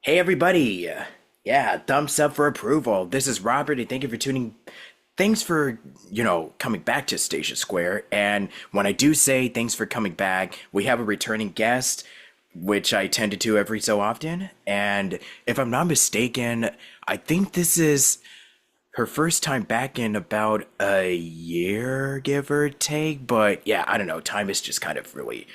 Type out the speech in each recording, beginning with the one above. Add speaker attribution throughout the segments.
Speaker 1: Hey everybody! Yeah, thumbs up for approval. This is Robert, and thank you for tuning. Thanks for, coming back to Station Square. And when I do say thanks for coming back, we have a returning guest, which I tend to do every so often. And if I'm not mistaken, I think this is her first time back in about a year, give or take. But yeah, I don't know. Time is just kind of really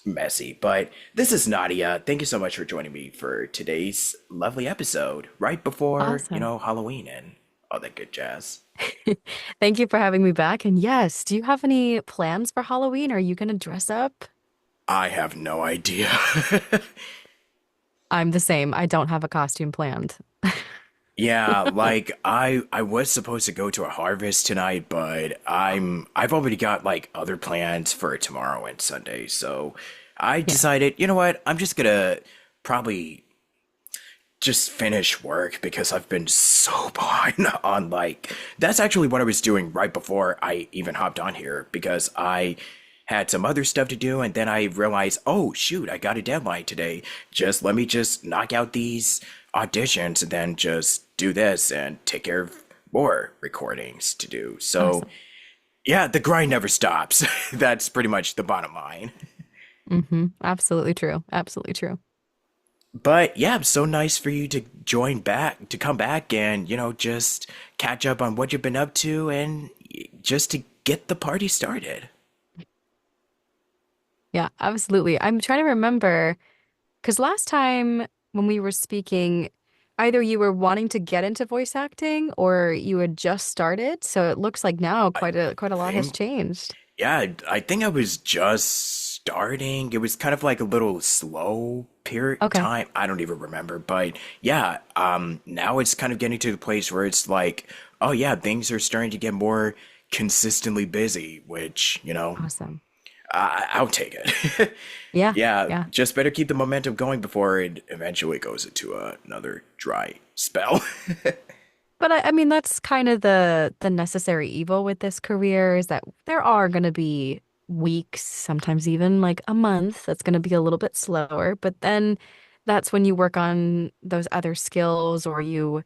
Speaker 1: messy. But this is Nadia. Thank you so much for joining me for today's lovely episode, right before,
Speaker 2: Awesome.
Speaker 1: Halloween and all that good jazz.
Speaker 2: Thank you for having me back. And yes, do you have any plans for Halloween? Are you going to dress up?
Speaker 1: I have no idea.
Speaker 2: I'm the same. I don't have a costume planned.
Speaker 1: Yeah, like I was supposed to go to a harvest tonight, but I've already got like other plans for tomorrow and Sunday. So I
Speaker 2: Yeah.
Speaker 1: decided, you know what? I'm just gonna probably just finish work because I've been so behind on like that's actually what I was doing right before I even hopped on here because I had some other stuff to do and then I realized, oh shoot, I got a deadline today. Just let me just knock out these auditions and then just do this and take care of more recordings to do. So
Speaker 2: Awesome.
Speaker 1: yeah, the grind never stops. That's pretty much the bottom line.
Speaker 2: Absolutely true. Absolutely true.
Speaker 1: But yeah, so nice for you to join back, to come back and, just catch up on what you've been up to and just to get the party started.
Speaker 2: Yeah, absolutely. I'm trying to remember because last time when we were speaking, either you were wanting to get into voice acting or you had just started. So it looks like now
Speaker 1: I
Speaker 2: quite a lot has
Speaker 1: think,
Speaker 2: changed.
Speaker 1: yeah, I think I was just starting. It was kind of like a little slow period
Speaker 2: Okay.
Speaker 1: time. I don't even remember, but yeah, now it's kind of getting to the place where it's like, oh yeah, things are starting to get more consistently busy, which,
Speaker 2: Awesome.
Speaker 1: I'll take it.
Speaker 2: Yeah.
Speaker 1: Yeah,
Speaker 2: Yeah.
Speaker 1: just better keep the momentum going before it eventually goes into another dry spell.
Speaker 2: But I mean, that's kind of the necessary evil with this career is that there are going to be weeks, sometimes even like a month, that's going to be a little bit slower. But then that's when you work on those other skills or you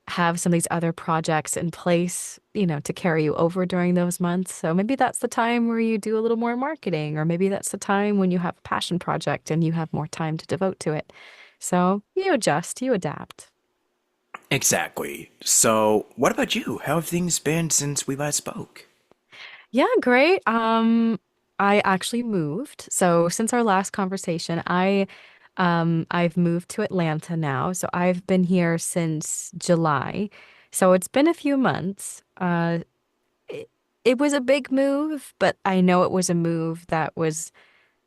Speaker 2: have some of these other projects in place, to carry you over during those months. So maybe that's the time where you do a little more marketing, or maybe that's the time when you have a passion project and you have more time to devote to it. So you adjust, you adapt.
Speaker 1: Exactly. So, what about you? How have things been since we last spoke?
Speaker 2: Yeah, great. I actually moved. So since our last conversation, I've moved to Atlanta now. So I've been here since July. So it's been a few months. It, it was a big move, but I know it was a move that was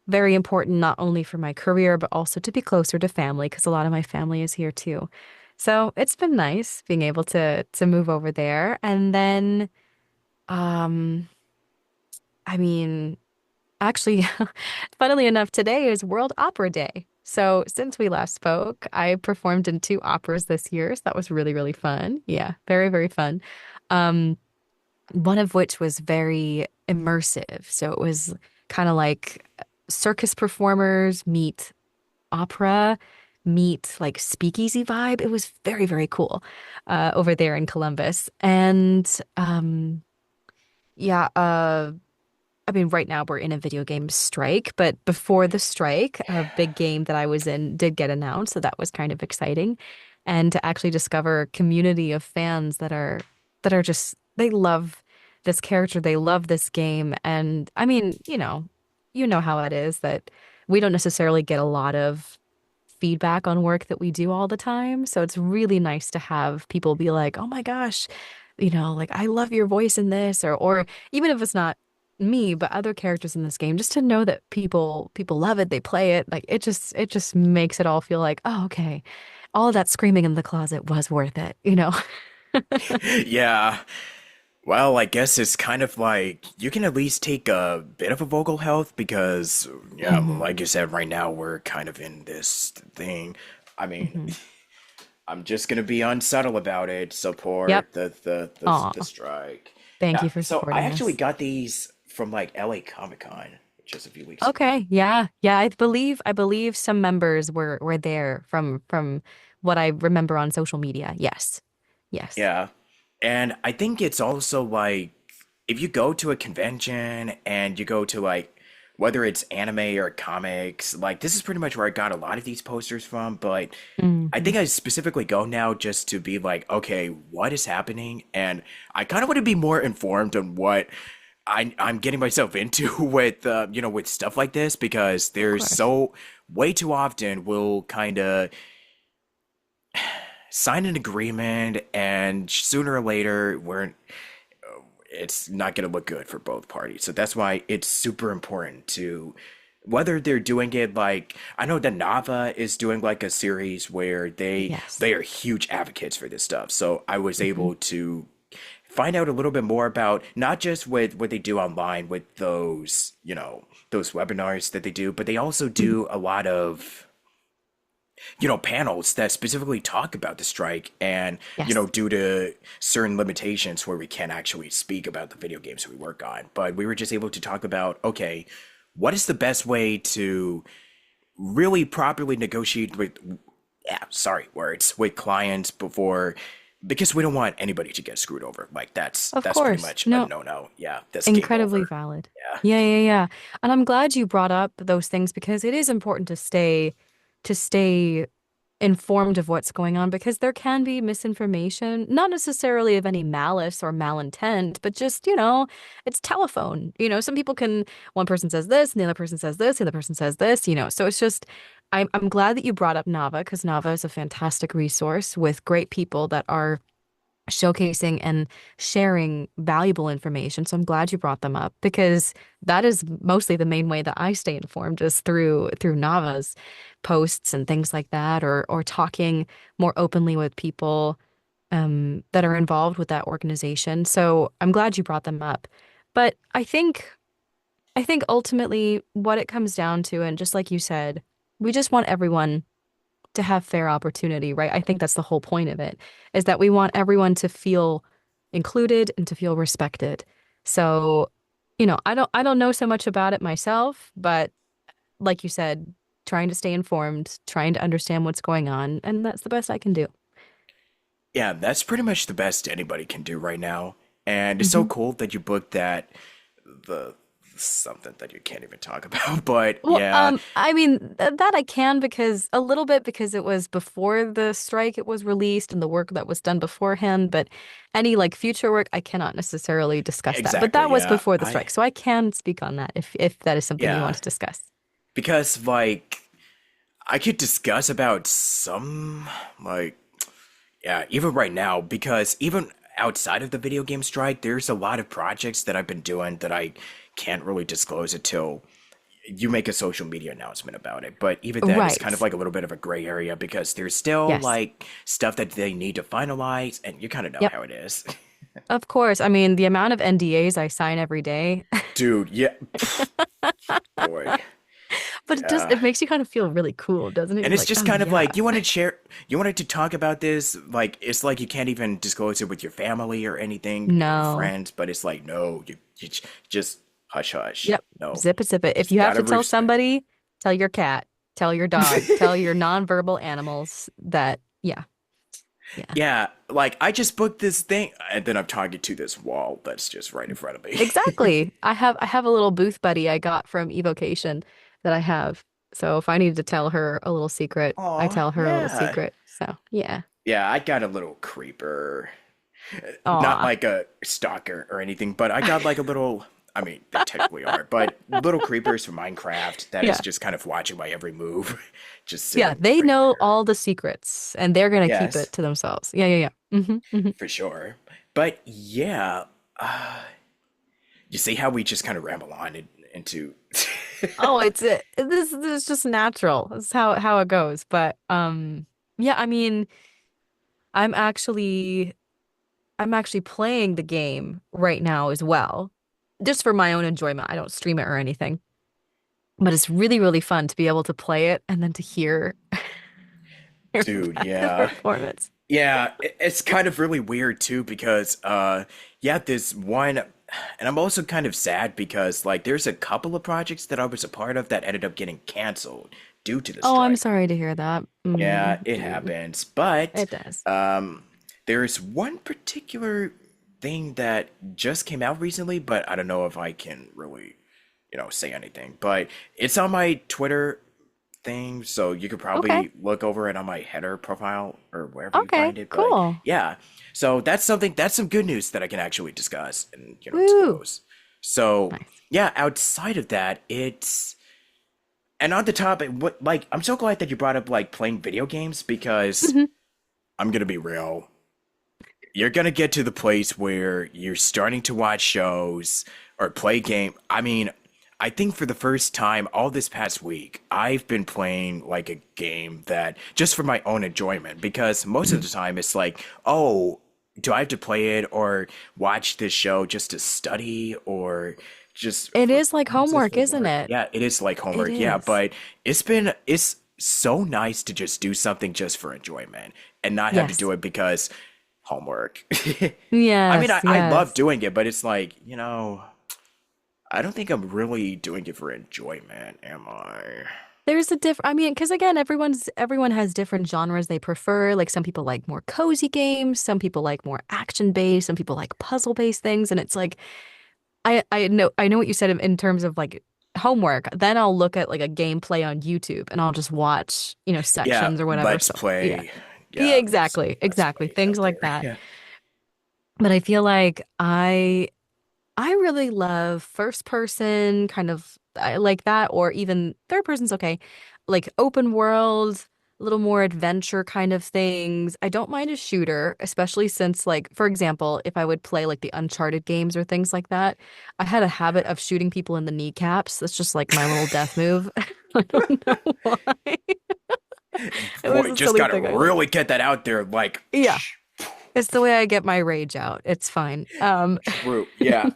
Speaker 2: very important not only for my career, but also to be closer to family because a lot of my family is here too. So it's been nice being able to move over there. And then um I mean actually, funnily enough, today is World Opera Day. So since we last spoke, I performed in two operas this year. So that was really, really fun. Yeah, very, very fun. Um, one of which was very immersive. So it was kind of like circus performers meet opera, meet like speakeasy vibe. It was very, very cool over there in Columbus. And yeah, I mean, right now we're in a video game strike, but before the strike, a big game that I was in did get announced, so that was kind of exciting. And to actually discover a community of fans that are just they love this character, they love this game, and I mean, you know how it is that we don't necessarily get a lot of feedback on work that we do all the time. So it's really nice to have people be like, "Oh my gosh, like I love your voice in this," or even if it's not me, but other characters in this game, just to know that people love it, they play it, like it just makes it all feel like, oh, okay, all of that screaming in the closet was worth it.
Speaker 1: Yeah, well, I guess it's kind of like you can at least take a bit of a vocal health because, yeah,
Speaker 2: Hmm.
Speaker 1: like you said, right now we're kind of in this thing. I mean,
Speaker 2: Hmm.
Speaker 1: I'm just gonna be unsubtle about it.
Speaker 2: Yep.
Speaker 1: Support
Speaker 2: Aw,
Speaker 1: the strike.
Speaker 2: thank
Speaker 1: Yeah,
Speaker 2: you for
Speaker 1: so I
Speaker 2: supporting
Speaker 1: actually
Speaker 2: us.
Speaker 1: got these from like LA Comic Con just a few weeks ago.
Speaker 2: Okay, yeah, yeah. I believe some members were there from what I remember on social media. Yes. Yes.
Speaker 1: Yeah. And I think it's also like if you go to a convention and you go to like whether it's anime or comics, like this is pretty much where I got a lot of these posters from, but I
Speaker 2: Hmm.
Speaker 1: think I specifically go now just to be like, okay, what is happening? And I kind of want to be more informed on what I'm getting myself into with with stuff like this because
Speaker 2: Of
Speaker 1: there's
Speaker 2: course.
Speaker 1: so way too often we'll kind of sign an agreement and sooner or later we're it's not going to look good for both parties. So that's why it's super important to whether they're doing it like I know that Nava is doing like a series where
Speaker 2: Yes.
Speaker 1: they are huge advocates for this stuff. So I was
Speaker 2: Hmm.
Speaker 1: able to find out a little bit more about not just with what they do online with those, those webinars that they do, but they also
Speaker 2: Hmm.
Speaker 1: do a lot of panels that specifically talk about the strike and,
Speaker 2: Yes.
Speaker 1: due to certain limitations where we can't actually speak about the video games we work on. But we were just able to talk about, okay, what is the best way to really properly negotiate with, yeah, sorry, words, with clients before, because we don't want anybody to get screwed over. Like
Speaker 2: Of
Speaker 1: that's pretty
Speaker 2: course.
Speaker 1: much a
Speaker 2: No,
Speaker 1: no-no. Yeah, that's game
Speaker 2: incredibly
Speaker 1: over.
Speaker 2: valid.
Speaker 1: Yeah.
Speaker 2: Yeah, yeah, yeah. And I'm glad you brought up those things because it is important to stay informed of what's going on because there can be misinformation, not necessarily of any malice or malintent, but just, it's telephone. Some people can, one person says this and the other person says this, the other person says this. So it's just, I'm glad that you brought up Nava because Nava is a fantastic resource with great people that are showcasing and sharing valuable information. So I'm glad you brought them up because that is mostly the main way that I stay informed is through Nava's posts and things like that, or talking more openly with people that are involved with that organization. So I'm glad you brought them up. But I think ultimately what it comes down to, and just like you said, we just want everyone to have fair opportunity, right? I think that's the whole point of it, is that we want everyone to feel included and to feel respected. So, I don't know so much about it myself, but like you said, trying to stay informed, trying to understand what's going on, and that's the best I can do.
Speaker 1: Yeah, that's pretty much the best anybody can do right now. And it's so
Speaker 2: Hmm.
Speaker 1: cool that you booked that the something that you can't even talk about. But
Speaker 2: Well,
Speaker 1: yeah,
Speaker 2: I mean that I can because a little bit because it was before the strike it was released and the work that was done beforehand, but any like future work I cannot necessarily discuss that. But
Speaker 1: exactly.
Speaker 2: that was
Speaker 1: Yeah,
Speaker 2: before the
Speaker 1: I
Speaker 2: strike, so I can speak on that if that is something you want
Speaker 1: yeah,
Speaker 2: to discuss.
Speaker 1: because like I could discuss about some like yeah, even right now because even outside of the video game strike, there's a lot of projects that I've been doing that I can't really disclose until you make a social media announcement about it. But even then, it's kind of
Speaker 2: Right.
Speaker 1: like a little bit of a gray area because there's still
Speaker 2: Yes.
Speaker 1: like stuff that they need to finalize, and you kind of know
Speaker 2: Yep.
Speaker 1: how it is.
Speaker 2: Of course. I mean, the amount of NDAs I sign every day,
Speaker 1: Dude, yeah, boy,
Speaker 2: but it just
Speaker 1: yeah.
Speaker 2: it makes you kind of feel really cool, doesn't it?
Speaker 1: And
Speaker 2: You're
Speaker 1: it's
Speaker 2: like,
Speaker 1: just
Speaker 2: oh
Speaker 1: kind of
Speaker 2: yeah.
Speaker 1: like you wanted to talk about this, like it's like you can't even disclose it with your family or anything or
Speaker 2: No.
Speaker 1: friends, but it's like no, just hush hush.
Speaker 2: Yep.
Speaker 1: No,
Speaker 2: Zip it, zip it. If
Speaker 1: just
Speaker 2: you have
Speaker 1: gotta
Speaker 2: to tell
Speaker 1: respect.
Speaker 2: somebody, tell your cat, tell your dog, tell your nonverbal animals that, yeah, yeah.
Speaker 1: Yeah, like I just booked this thing, and then I'm talking to this wall that's just right in front of me.
Speaker 2: Exactly. I have a little booth buddy I got from Evocation that I have. So if I need to tell her a little secret, I
Speaker 1: Aw,
Speaker 2: tell her a little
Speaker 1: yeah.
Speaker 2: secret. So yeah.
Speaker 1: Yeah, I got a little creeper. Not
Speaker 2: Aw.
Speaker 1: like a stalker or anything, but I got like a little, I mean, they technically are, but little creepers from Minecraft that is
Speaker 2: Yeah.
Speaker 1: just kind of watching my every move, just
Speaker 2: Yeah,
Speaker 1: sitting
Speaker 2: they
Speaker 1: right
Speaker 2: know
Speaker 1: there.
Speaker 2: all the secrets and they're gonna keep
Speaker 1: Yes,
Speaker 2: it to themselves. Yeah, yeah, yeah. Hmm.
Speaker 1: for sure. But yeah, you see how we just kind of ramble on into.
Speaker 2: Oh, this is just natural. This is how it goes. But yeah, I mean, I'm actually I'm actually playing the game right now as well. Just for my own enjoyment. I don't stream it or anything. But it's really, really fun to be able to play it and then to hear
Speaker 1: Dude,
Speaker 2: back the
Speaker 1: yeah.
Speaker 2: performance.
Speaker 1: Yeah, it's kind of really weird too because yeah, this one and I'm also kind of sad because like there's a couple of projects that I was a part of that ended up getting canceled due to the
Speaker 2: Oh, I'm
Speaker 1: strike.
Speaker 2: sorry to hear that.
Speaker 1: Yeah,
Speaker 2: Mm,
Speaker 1: it
Speaker 2: mm,
Speaker 1: happens. But
Speaker 2: it does.
Speaker 1: um, there's one particular thing that just came out recently, but I don't know if I can really, say anything. But it's on my Twitter thing, so you could
Speaker 2: Okay.
Speaker 1: probably look over it on my header profile or wherever you
Speaker 2: Okay.
Speaker 1: find it. But
Speaker 2: Cool.
Speaker 1: yeah, so that's some good news that I can actually discuss and,
Speaker 2: Woo.
Speaker 1: disclose. So
Speaker 2: Nice.
Speaker 1: yeah, outside of that, it's and on the topic, what like I'm so glad that you brought up like playing video games because
Speaker 2: Hmm.
Speaker 1: I'm gonna be real. You're gonna get to the place where you're starting to watch shows or play game. I mean, I think for the first time all this past week, I've been playing like a game that just for my own enjoyment because most of the time it's like, oh, do I have to play it or watch this show just to study or just
Speaker 2: It
Speaker 1: for
Speaker 2: is like
Speaker 1: classes
Speaker 2: homework,
Speaker 1: for
Speaker 2: isn't
Speaker 1: work?
Speaker 2: it?
Speaker 1: Yeah, it is like
Speaker 2: It
Speaker 1: homework. Yeah,
Speaker 2: is.
Speaker 1: but it's so nice to just do something just for enjoyment and not have to
Speaker 2: Yes.
Speaker 1: do it because homework. I mean,
Speaker 2: Yes,
Speaker 1: I love
Speaker 2: yes.
Speaker 1: doing it, but it's like, I don't think I'm really doing it for enjoyment, am I?
Speaker 2: There's a I mean, because again, everyone has different genres they prefer. Like some people like more cozy games, some people like more action-based, some people like puzzle-based things. And it's like I know what you said in terms of like homework. Then I'll look at like a gameplay on YouTube and I'll just watch,
Speaker 1: Yeah,
Speaker 2: sections or whatever.
Speaker 1: let's
Speaker 2: So yeah.
Speaker 1: play.
Speaker 2: Yeah,
Speaker 1: Yeah, some
Speaker 2: exactly.
Speaker 1: let's
Speaker 2: Exactly.
Speaker 1: plays
Speaker 2: Things
Speaker 1: out
Speaker 2: like
Speaker 1: there.
Speaker 2: that.
Speaker 1: Yeah.
Speaker 2: But I feel like I really love first person kind of I like that, or even third person's okay. Like open world, a little more adventure kind of things. I don't mind a shooter, especially since like for example, if I would play like the Uncharted games or things like that, I had a habit of shooting people in the kneecaps. That's just like my little death move. I don't know why. It was
Speaker 1: Boy,
Speaker 2: a
Speaker 1: just
Speaker 2: silly
Speaker 1: gotta
Speaker 2: thing I like.
Speaker 1: really get that out there. Like,
Speaker 2: Yeah, it's the way I get my rage out. It's fine.
Speaker 1: true. Yeah.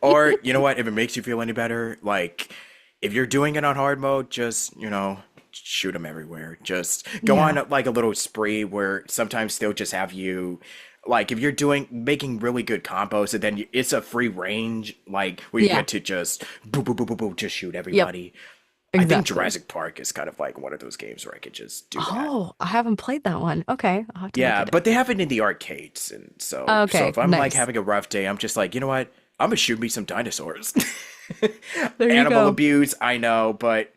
Speaker 1: Or, you know what? If it makes you feel any better, like, if you're doing it on hard mode, just, shoot them everywhere. Just go on
Speaker 2: Yeah.
Speaker 1: like a little spree where sometimes they'll just have you, like, if you're making really good combos, and then it's a free range, like, where you
Speaker 2: Yeah.
Speaker 1: get to just boo, boo, boo, boo, boo, just shoot
Speaker 2: Yep.
Speaker 1: everybody. I think
Speaker 2: Exactly.
Speaker 1: Jurassic Park is kind of like one of those games where I could just do that.
Speaker 2: Oh, I haven't played that one. Okay, I'll have to look
Speaker 1: Yeah,
Speaker 2: it up.
Speaker 1: but they have it in the arcades, and so
Speaker 2: Okay,
Speaker 1: if I'm like
Speaker 2: nice.
Speaker 1: having a rough day, I'm just like, you know what? I'm gonna shoot me some dinosaurs.
Speaker 2: There you
Speaker 1: Animal
Speaker 2: go.
Speaker 1: abuse, I know, but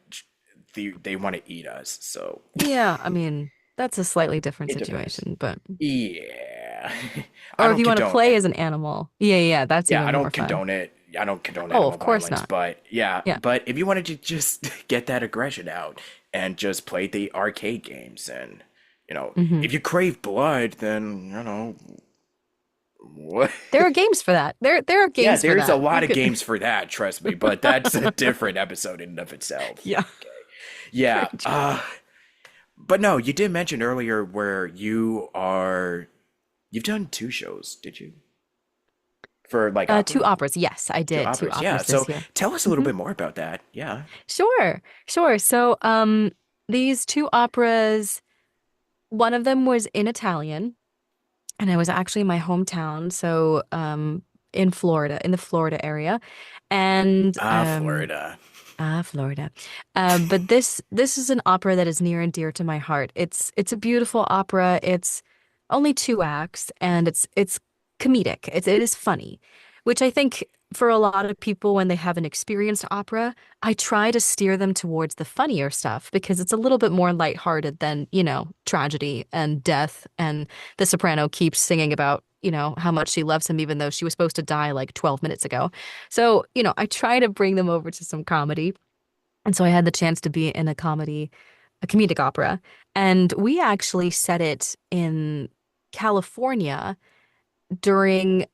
Speaker 1: they want to eat us, so
Speaker 2: Yeah, I mean, that's a slightly different
Speaker 1: it depends.
Speaker 2: situation, but
Speaker 1: Yeah, I
Speaker 2: or if
Speaker 1: don't
Speaker 2: you want to
Speaker 1: condone
Speaker 2: play
Speaker 1: it.
Speaker 2: as an animal. Yeah, yeah, that's
Speaker 1: Yeah, I
Speaker 2: even more
Speaker 1: don't
Speaker 2: fun.
Speaker 1: condone it. I don't condone
Speaker 2: Oh, of
Speaker 1: animal
Speaker 2: course
Speaker 1: violence,
Speaker 2: not.
Speaker 1: but yeah,
Speaker 2: Yeah.
Speaker 1: but if you wanted to just get that aggression out and just play the arcade games, and
Speaker 2: Hmm.
Speaker 1: if you crave blood, then what?
Speaker 2: There are games for that. There are
Speaker 1: Yeah,
Speaker 2: games for
Speaker 1: there's a
Speaker 2: that. You
Speaker 1: lot of
Speaker 2: could
Speaker 1: games for that, trust me, but that's a different episode in and of itself.
Speaker 2: Yeah, very
Speaker 1: Yeah,
Speaker 2: true.
Speaker 1: but no, you did mention earlier where you've done two shows, did you? For like
Speaker 2: Two
Speaker 1: opera?
Speaker 2: operas. Yes, I
Speaker 1: Two
Speaker 2: did. Two
Speaker 1: operas, yeah.
Speaker 2: operas this
Speaker 1: So
Speaker 2: year.
Speaker 1: tell us a little
Speaker 2: Hmm.
Speaker 1: bit more about that. Yeah.
Speaker 2: Sure, sure. So, these two operas, one of them was in Italian. And I was actually in my hometown, so in Florida, in the Florida area, and
Speaker 1: Florida.
Speaker 2: Florida. But this is an opera that is near and dear to my heart. It's a beautiful opera. It's only two acts, and it's comedic. It is funny, which I think for a lot of people when they haven't experienced opera, I try to steer them towards the funnier stuff because it's a little bit more lighthearted than, tragedy and death. And the soprano keeps singing about, how much she loves him, even though she was supposed to die like 12 minutes ago. So, I try to bring them over to some comedy. And so I had the chance to be in a comedic opera. And we actually set it in California during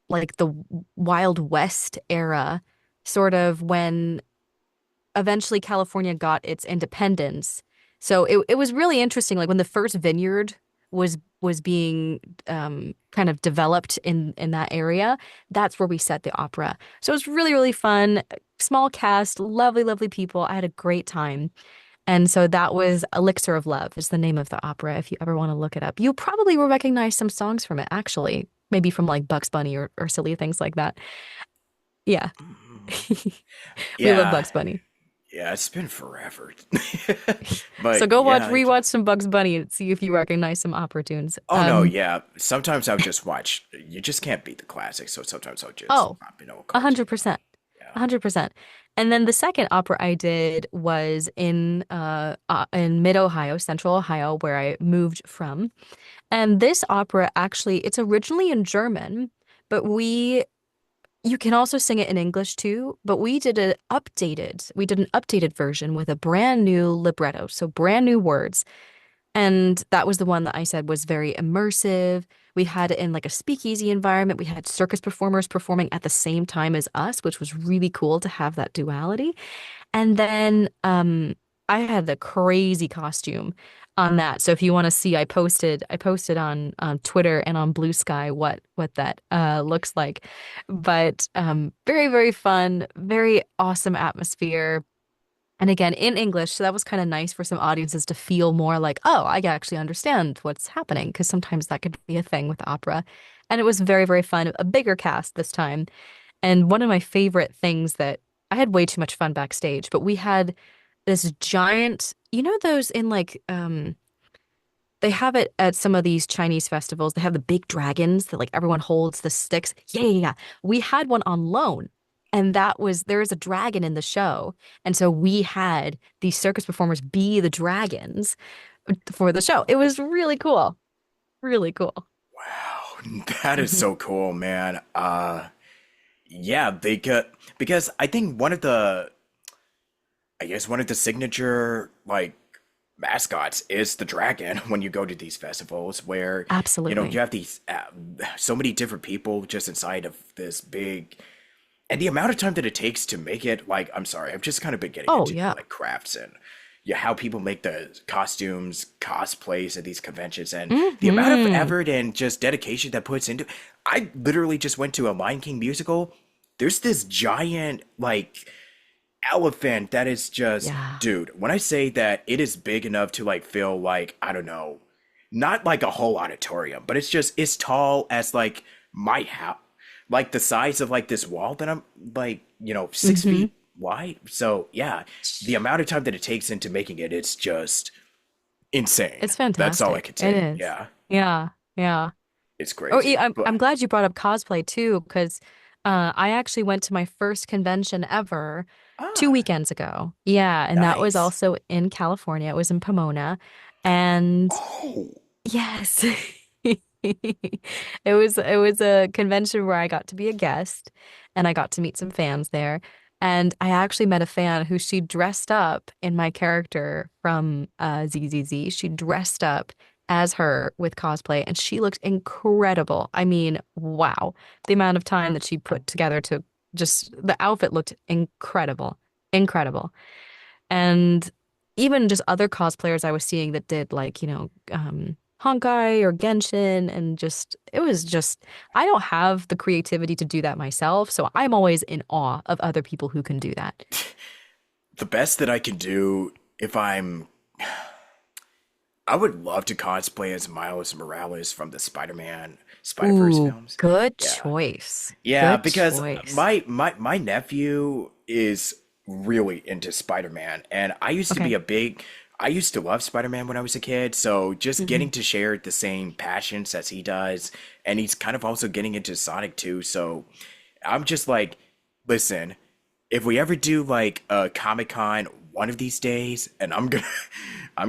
Speaker 2: like the Wild West era, sort of when eventually California got its independence. So it was really interesting, like when the first vineyard was being kind of developed in that area. That's where we set the opera. So it was really, really fun. Small cast, lovely, lovely people. I had a great time. And so that was Elixir of Love is the name of the opera if you ever want to look it up. You probably will recognize some songs from it, actually. Maybe from like Bugs Bunny or silly things like that. Yeah.
Speaker 1: Mhm.
Speaker 2: We love
Speaker 1: Yeah,
Speaker 2: Bugs Bunny.
Speaker 1: Yeah, it's been forever.
Speaker 2: So
Speaker 1: But
Speaker 2: go watch
Speaker 1: yeah,
Speaker 2: rewatch some Bugs Bunny and see if you recognize some opera tunes.
Speaker 1: oh no, yeah. Sometimes I'll just watch. You just can't beat the classics, so sometimes I'll just
Speaker 2: Oh,
Speaker 1: pop in a
Speaker 2: a
Speaker 1: cartoon
Speaker 2: hundred
Speaker 1: on.
Speaker 2: percent.
Speaker 1: Yeah.
Speaker 2: 100%. And then the second opera I did was in mid-Ohio, Central Ohio, where I moved from. And this opera actually, it's originally in German, but you can also sing it in English too, but we did an updated version with a brand new libretto, so brand new words. And that was the one that I said was very immersive. We had it in like a speakeasy environment. We had circus performers performing at the same time as us, which was really cool to have that duality. And then I had the crazy costume on that. So if you want to see, I posted on Twitter and on Blue Sky what that looks like. But very, very fun, very awesome atmosphere. And again, in English, so that was kind of nice for some audiences to feel more like, oh, I actually understand what's happening, because sometimes that could be a thing with opera. And it was very, very fun, a bigger cast this time. And one of my favorite things that I had way too much fun backstage, but we had this giant, you know, those in like they have it at some of these Chinese festivals. They have the big dragons that like everyone holds the sticks. Yeah, yeah, yeah. We had one on loan. And there is a dragon in the show. And so we had these circus performers be the dragons for the show. It was really cool. Really cool.
Speaker 1: Wow, that is
Speaker 2: Hmm.
Speaker 1: so cool, man. Yeah, they could because I think I guess one of the signature like mascots is the dragon when you go to these festivals where you
Speaker 2: Absolutely.
Speaker 1: have these so many different people just inside of this big and the amount of time that it takes to make it like I'm sorry, I've just kind of been getting
Speaker 2: Oh,
Speaker 1: into
Speaker 2: yeah.
Speaker 1: like crafts and yeah, how people make the costumes, cosplays at these conventions and the amount of
Speaker 2: Hmm.
Speaker 1: effort and just dedication that puts into I literally just went to a Lion King musical. There's this giant like elephant that is just
Speaker 2: Yeah.
Speaker 1: dude, when I say that it is big enough to like feel like I don't know, not like a whole auditorium, but it's tall as like my house, like the size of like this wall that I'm like, 6
Speaker 2: Hmm.
Speaker 1: feet wide. So yeah, the amount of time that it takes into making it, it's just insane.
Speaker 2: It's
Speaker 1: That's all I
Speaker 2: fantastic.
Speaker 1: could
Speaker 2: It
Speaker 1: say.
Speaker 2: is.
Speaker 1: Yeah,
Speaker 2: Yeah. Yeah.
Speaker 1: it's
Speaker 2: Oh,
Speaker 1: crazy.
Speaker 2: yeah,
Speaker 1: But
Speaker 2: I'm glad you brought up cosplay too, because I actually went to my first convention ever two
Speaker 1: ah,
Speaker 2: weekends ago. Yeah, and that was
Speaker 1: nice.
Speaker 2: also in California. It was in Pomona. And
Speaker 1: Oh,
Speaker 2: yes. It was a convention where I got to be a guest and I got to meet some fans there. And I actually met a fan who she dressed up in my character from ZZZ. She dressed up as her with cosplay and she looked incredible. I mean, wow. The amount of time that she put together to just the outfit looked incredible. Incredible. And even just other cosplayers I was seeing that did like, Honkai or Genshin and just it was just I don't have the creativity to do that myself, so I'm always in awe of other people who can do that.
Speaker 1: the best that I can do if I would love to cosplay as Miles Morales from the Spider-Man Spider-Verse
Speaker 2: Ooh,
Speaker 1: films.
Speaker 2: good
Speaker 1: Yeah.
Speaker 2: choice.
Speaker 1: Yeah,
Speaker 2: Good
Speaker 1: because
Speaker 2: choice.
Speaker 1: my nephew is really into Spider-Man and
Speaker 2: Okay.
Speaker 1: I used to love Spider-Man when I was a kid, so just
Speaker 2: Hmm.
Speaker 1: getting to share the same passions as he does and he's kind of also getting into Sonic too, so I'm just like, listen, if we ever do like a Comic Con one of these days, and I'm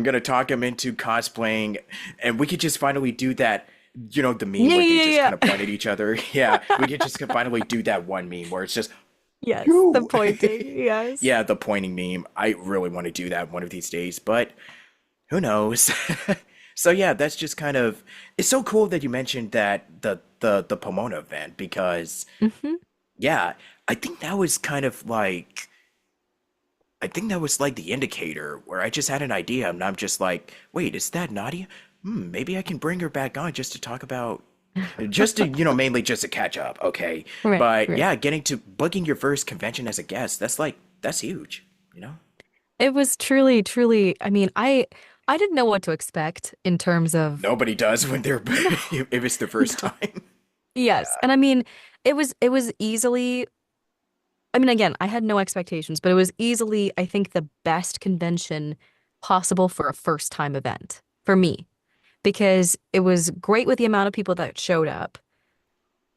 Speaker 1: gonna talk him into cosplaying, and we could just finally do that. You know the meme
Speaker 2: Yeah,
Speaker 1: where they
Speaker 2: yeah,
Speaker 1: just
Speaker 2: yeah.
Speaker 1: kind of point at each other. Yeah, we could just finally do that one meme where it's just
Speaker 2: Yes, the
Speaker 1: you.
Speaker 2: pointing. Yes.
Speaker 1: Yeah, the pointing meme. I really want to do that one of these days, but who knows? So yeah, that's just kind of it's so cool that you mentioned that the Pomona event because
Speaker 2: Hmm.
Speaker 1: yeah, I think that was kind of like I think that was like the indicator where I just had an idea and I'm just like, wait, is that Nadia? Maybe I can bring her back on just to talk about, just to, mainly just to catch up, okay?
Speaker 2: Right,
Speaker 1: But
Speaker 2: right.
Speaker 1: yeah, getting to booking your first convention as a guest, that's huge, you know?
Speaker 2: It was truly, truly, I mean, I didn't know what to expect in terms of
Speaker 1: Nobody does when they're,
Speaker 2: no,
Speaker 1: if it's their
Speaker 2: no.
Speaker 1: first time.
Speaker 2: Yes. And I mean, it was easily I mean, again, I had no expectations, but it was easily, I think, the best convention possible for a first time event for me because it was great with the amount of people that showed up,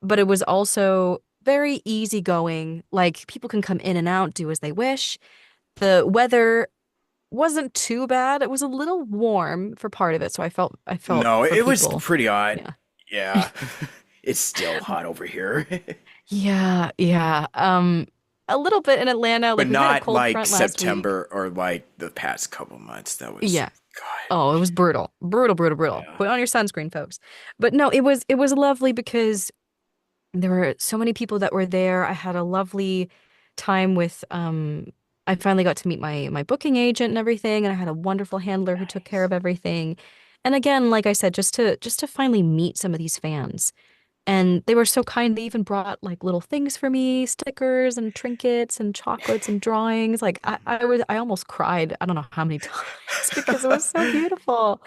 Speaker 2: but it was also very easygoing. Like people can come in and out, do as they wish. The weather wasn't too bad. It was a little warm for part of it, so I felt
Speaker 1: No,
Speaker 2: for
Speaker 1: it was
Speaker 2: people.
Speaker 1: pretty odd.
Speaker 2: Yeah.
Speaker 1: Yeah. It's still hot over here.
Speaker 2: Yeah, yeah. A little bit in Atlanta,
Speaker 1: But
Speaker 2: like we had a
Speaker 1: not
Speaker 2: cold
Speaker 1: like
Speaker 2: front last week.
Speaker 1: September or like the past couple months. That was,
Speaker 2: Yeah.
Speaker 1: God.
Speaker 2: Oh, it was brutal. Brutal, brutal, brutal.
Speaker 1: Yeah.
Speaker 2: Put on your sunscreen, folks. But no, it was lovely because there were so many people that were there. I had a lovely time with I finally got to meet my booking agent and everything, and I had a wonderful handler who took care
Speaker 1: Nice.
Speaker 2: of everything. And again, like I said, just to finally meet some of these fans. And they were so kind. They even brought like little things for me, stickers and trinkets and chocolates and drawings. Like I almost cried. I don't know how many times because it was so beautiful.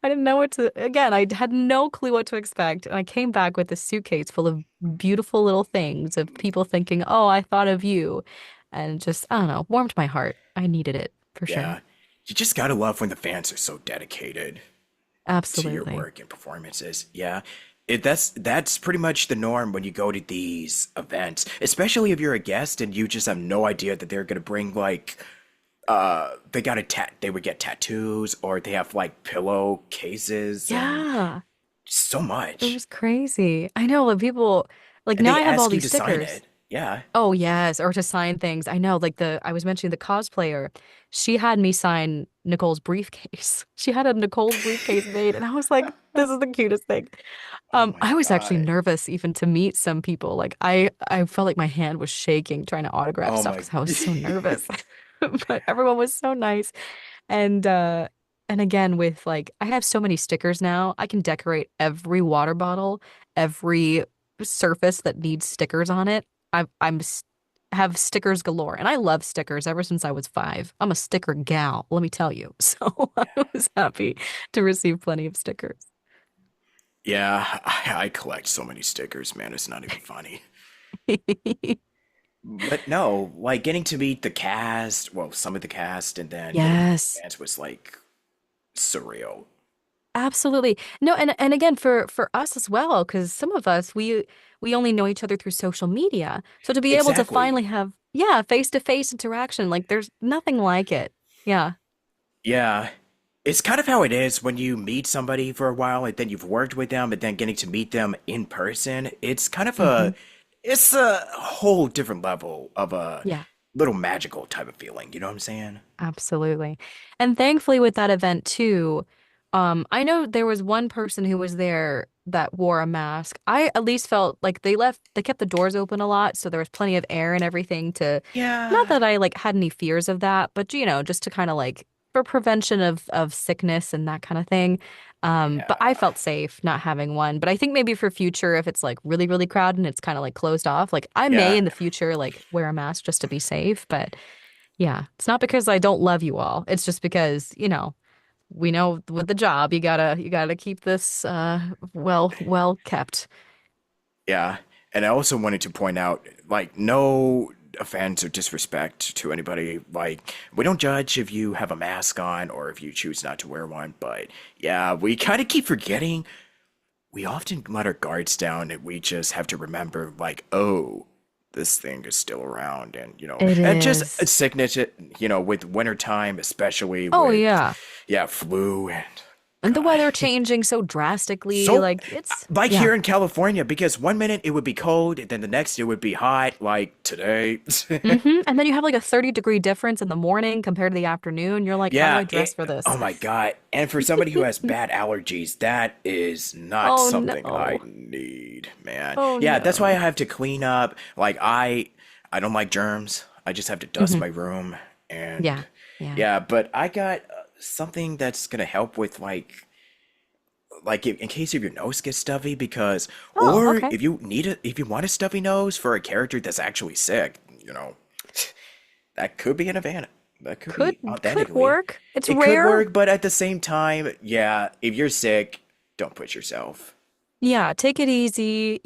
Speaker 2: I didn't know what to, again, I had no clue what to expect. And I came back with a suitcase full of beautiful little things of people thinking, oh, I thought of you. And just, I don't know, warmed my heart. I needed it for sure.
Speaker 1: Yeah. You just gotta love when the fans are so dedicated to your
Speaker 2: Absolutely.
Speaker 1: work and performances. Yeah. That's pretty much the norm when you go to these events, especially if you're a guest and you just have no idea that they're gonna bring like they would get tattoos or they have like pillow cases and
Speaker 2: Yeah,
Speaker 1: so
Speaker 2: it
Speaker 1: much.
Speaker 2: was crazy. I know, like people, like
Speaker 1: And
Speaker 2: now
Speaker 1: they
Speaker 2: I have all
Speaker 1: ask you
Speaker 2: these
Speaker 1: to sign
Speaker 2: stickers.
Speaker 1: it. Yeah.
Speaker 2: Oh yes, or to sign things. I know, like I was mentioning the cosplayer. She had me sign Nicole's briefcase. She had a Nicole's briefcase made, and I was like, this is the cutest thing.
Speaker 1: Oh my
Speaker 2: I was actually
Speaker 1: God.
Speaker 2: nervous even to meet some people. Like I felt like my hand was shaking trying to autograph
Speaker 1: Oh
Speaker 2: stuff
Speaker 1: my.
Speaker 2: because I was so nervous. But everyone was so nice. And and again with like I have so many stickers now. I can decorate every water bottle, every surface that needs stickers on it. Have stickers galore, and I love stickers ever since I was 5. I'm a sticker gal, let me tell you. So I was happy to receive plenty of stickers.
Speaker 1: Yeah, I collect so many stickers, man. It's not even funny. But no, like getting to meet the cast, well, some of the cast, and then getting to meet the
Speaker 2: Yes.
Speaker 1: fans was like surreal.
Speaker 2: Absolutely. No, and again for us as well, because some of us we only know each other through social media. So to be able to
Speaker 1: Exactly.
Speaker 2: finally have yeah, face-to-face interaction, like there's nothing like it. Yeah.
Speaker 1: Yeah. It's kind of how it is when you meet somebody for a while and then you've worked with them and then getting to meet them in person.
Speaker 2: Hmm.
Speaker 1: It's a whole different level of a
Speaker 2: Yeah,
Speaker 1: little magical type of feeling. You know what I'm saying?
Speaker 2: absolutely. And thankfully with that event too, I know there was one person who was there that wore a mask. I at least felt like they kept the doors open a lot, so there was plenty of air and everything to, not
Speaker 1: Yeah.
Speaker 2: that I like had any fears of that, but just to kind of like for prevention of sickness and that kind of thing. But I
Speaker 1: Yeah.
Speaker 2: felt safe not having one. But I think maybe for future, if it's like really, really crowded and it's kind of like closed off, like I may
Speaker 1: Yeah.
Speaker 2: in the future like wear a mask just to be safe. But yeah, it's not because I don't love you all. It's just because, we know with the job you gotta keep this well kept.
Speaker 1: Yeah. And I also wanted to point out, like, no offense or disrespect to anybody. Like, we don't judge if you have a mask on or if you choose not to wear one. But yeah, we kind of keep forgetting. We often let our guards down and we just have to remember, like, oh, this thing is still around.
Speaker 2: It
Speaker 1: And just a
Speaker 2: is.
Speaker 1: sickness, with wintertime, especially
Speaker 2: Oh
Speaker 1: with,
Speaker 2: yeah.
Speaker 1: yeah, flu and
Speaker 2: And the
Speaker 1: God.
Speaker 2: weather changing so drastically,
Speaker 1: So,
Speaker 2: like it's
Speaker 1: like
Speaker 2: yeah.
Speaker 1: here in California, because one minute it would be cold, and then the next it would be hot, like today.
Speaker 2: And then you have like a 30-degree difference in the morning compared to the afternoon. You're like, how do I
Speaker 1: Yeah,
Speaker 2: dress for
Speaker 1: oh
Speaker 2: this?
Speaker 1: my God. And for somebody who has bad allergies, that is not
Speaker 2: Oh
Speaker 1: something I
Speaker 2: no.
Speaker 1: need, man.
Speaker 2: Oh
Speaker 1: Yeah, that's why I
Speaker 2: no.
Speaker 1: have to clean up. Like I don't like germs. I just have to dust
Speaker 2: Hmm.
Speaker 1: my room and
Speaker 2: Yeah. Yeah.
Speaker 1: yeah, but I got something that's gonna help with like in case if your nose gets stuffy because
Speaker 2: Oh,
Speaker 1: or
Speaker 2: okay.
Speaker 1: if you want a stuffy nose for a character that's actually sick, that could be an advantage. That could
Speaker 2: Could
Speaker 1: be
Speaker 2: could
Speaker 1: authentically.
Speaker 2: work. It's
Speaker 1: It could
Speaker 2: rare.
Speaker 1: work, but at the same time, yeah, if you're sick, don't push yourself.
Speaker 2: Yeah, take it easy,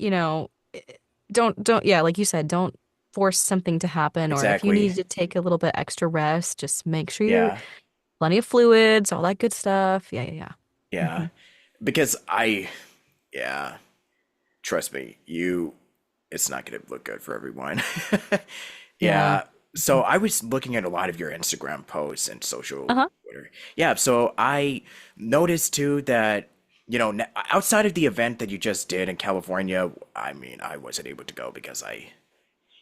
Speaker 2: don't yeah, like you said, don't force something to happen, or if you
Speaker 1: exactly.
Speaker 2: need to take a little bit extra rest, just make sure you're
Speaker 1: Yeah.
Speaker 2: plenty of fluids, all that good stuff. Yeah, yeah, yeah.
Speaker 1: Yeah. Because yeah, trust me, it's not going to look good for everyone.
Speaker 2: Yeah.
Speaker 1: Yeah. So I was looking at a lot of your Instagram posts and social
Speaker 2: Uh-huh.
Speaker 1: Twitter. Yeah. So I noticed too that, outside of the event that you just did in California, I mean, I wasn't able to go because